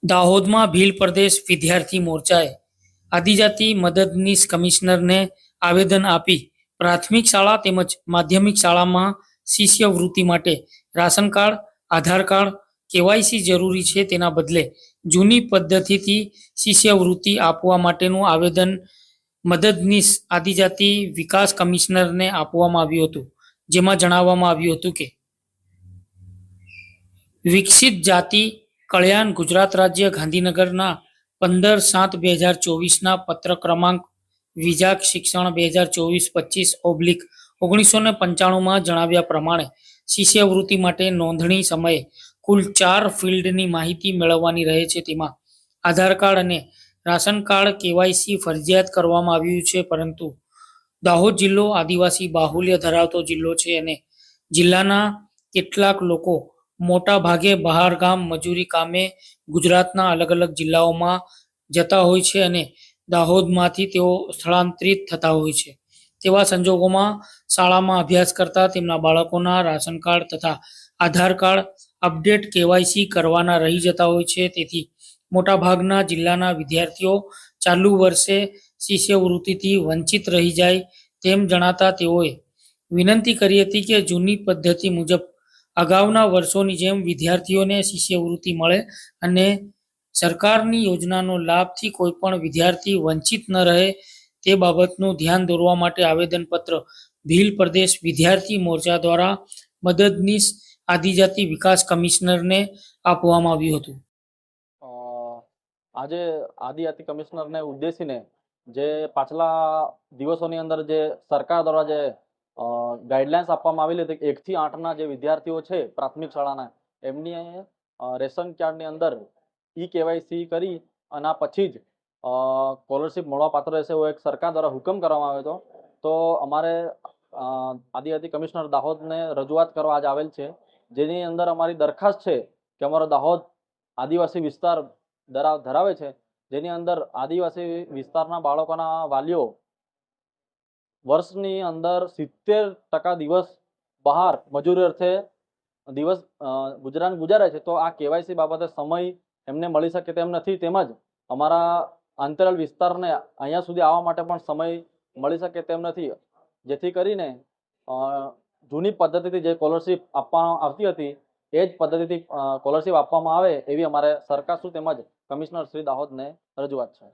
દાહોદમાં ભીલ પ્રદેશ વિદ્યાર્થી મોરચાએ આદિજાતિ મદદનીશ કમિશનરને આવેદન આપી પ્રાથમિક શાળા તેમજ માધ્યમિક શાળામાં શિષ્યવૃત્તિ માટે રાશન કાર્ડ, આધાર કાર્ડ, કેવાયસી જરૂરી છે તેના બદલે જૂની પદ્ધતિથી શિષ્યવૃત્તિ આપવા માટેનું આવેદન મદદનીશ આદિજાતિ વિકાસ કમિશનરને આપવામાં આવ્યું હતું, જેમાં જણાવવામાં આવ્યું હતું કે વિકસિત જાતિ કલ્યાણ ગુજરાત રાજ્ય ગાંધીનગરના 15/7/2024 પત્ર ક્રમાંક વિજાગ શિક્ષણ 2024-25/1995 જણાવ્યા પ્રમાણે શિષ્યવૃત્તિ માટે નોંધણી સમયે કુલ 4 ફિલ્ડની માહિતી મેળવવાની રહે છે. તેમાં આધાર કાર્ડ અને રાશન કાર્ડ કેવાયસી ફરજિયાત કરવામાં આવ્યું છે, પરંતુ દાહોદ જિલ્લો આદિવાસી બાહુલ્ય ધરાવતો જિલ્લો છે અને જિલ્લાના કેટલાક લોકો મોટા ભાગે બહાર ગામ મજૂરી કામે ગુજરાતના અલગ અલગ જિલ્લાઓમાં જતા હોય છે અને દાહોદમાંથી તેઓ સ્થળાંતરિત થતા હોય છે. તેવા સંજોગોમાં શાળામાં અભ્યાસ કરતા તેમના બાળકોના રાશન કાર્ડ તથા આધાર કાર્ડ અપડેટ કેવાયસી કરવાના રહી જતા હોય છે. તેથી મોટાભાગના જિલ્લાના વિદ્યાર્થીઓ ચાલુ વર્ષે શિષ્યવૃત્તિથી વંચિત રહી જાય તેમ જણાતા તેઓએ વિનંતી કરી હતી કે જૂની પદ્ધતિ મુજબ અગાઉના વર્ષોની જેમ વિદ્યાર્થીઓને શિષ્યવૃત્તિ મળે અને સરકારની યોજનાનો લાભથી કોઈ પણ વિદ્યાર્થી વંચિત ન રહે તે બાબતનું ધ્યાન દોરવા માટે આવેદનપત્ર ભીલ પ્રદેશ વિદ્યાર્થી મોરચા દ્વારા મદદનીશ આદિજાતિ વિકાસ કમિશનરને આપવામાં આવ્યું હતું. આજે આદિજાતિ કમિશનરને ઉદ્દેશીને જે પાછલા દિવસોની અંદર જે સરકાર દ્વારા જે ગાઈડલાઇન્સ આપવામાં આવેલી હતી 1 થી 8ના જે વિદ્યાર્થીઓ છે પ્રાથમિક શાળાના એમની રેશન કાર્ડની અંદર કેવાયસી કરી અને પછી જ સ્કોલરશીપ મળવા પાત્ર રહેશે એવો એક સરકાર દ્વારા હુકમ કરવામાં આવ્યો હતો. તો અમારે આદિજાતિ કમિશનર દાહોદને રજૂઆત કરવા આજે આવેલ છે, જેની અંદર અમારી દરખાસ્ત છે કે અમારો દાહોદ આદિવાસી વિસ્તાર ધરાવે છે, જેની અંદર આદિવાસી વિસ્તારના બાળકોના વાલીઓ વર્ષની અંદર 70% દિવસ બહાર મજૂરી અર્થે દિવસ ગુજરાન ગુજારે છે. તો આ કેવાયસી બાબતે સમય એમને મળી શકે તેમ નથી, તેમજ અમારા અંતરિયાળ વિસ્તારને અહીંયા સુધી આવવા માટે પણ સમય મળી શકે તેમ નથી, જેથી કરીને જૂની પદ્ધતિથી જે સ્કોલરશીપ આપવામાં આવતી હતી એ જ પદ્ધતિથી સ્કોલરશીપ આપવામાં આવે એવી અમારે સરકાર શું તેમજ કમિશનર શ્રી દાહોદને રજૂઆત છે.